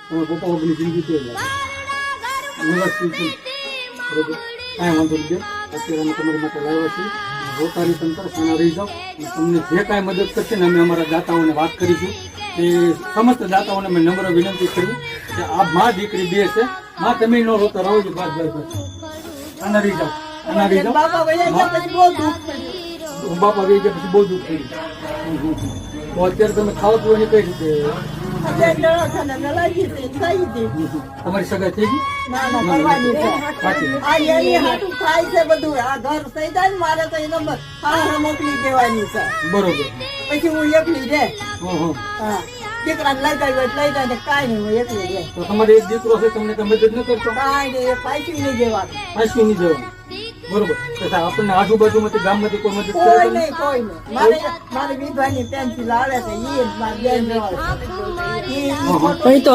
પપ્પા વગરની જિંદગી છે વ્યવસ્થિત છે બરોબર કાંઈ વાંધો નહીં અત્યારે અમે તમારી માટે લાવ્યા છીએ રોકારી તંત્ર સાના રહી જાઓ તમને જે કાંઈ મદદ કરશે ને અમે અમારા દાતાઓને વાત કરીશું એ સમસ્ત દાતાઓને મેં નમ્ર વિનંતી કરી કે આ મા દીકરી બે છે માં તમે ન રોતા રહો છો બસ બસ બસ આના રહી જાઓ આના રહી જાઓ બાપા વહી ગયા પછી બહુ દુઃખ થયું તો અત્યારે તમે ખાવા પીવાની કઈ રીતે તમારી સગાઈ થઈ ગઈ બરોબર પછી હું એકલી રે દીકરાને લઈ જાય લઈ જાય ને કાંઈ નહીં હું એકલી રે તો તમારે એક દીકરો છે તમને તમે મદદ ન કરશો કાંઈ નહીં પાછી નહીં જવાનું પાછી નહીં જવાનું બરોબર આપણને આજુબાજુમાંથી ગામમાંથી કોઈ મદદ કરે કોઈ નહીં મારે વિધવાની પેન્સિલ આવે છે એ મારી બેન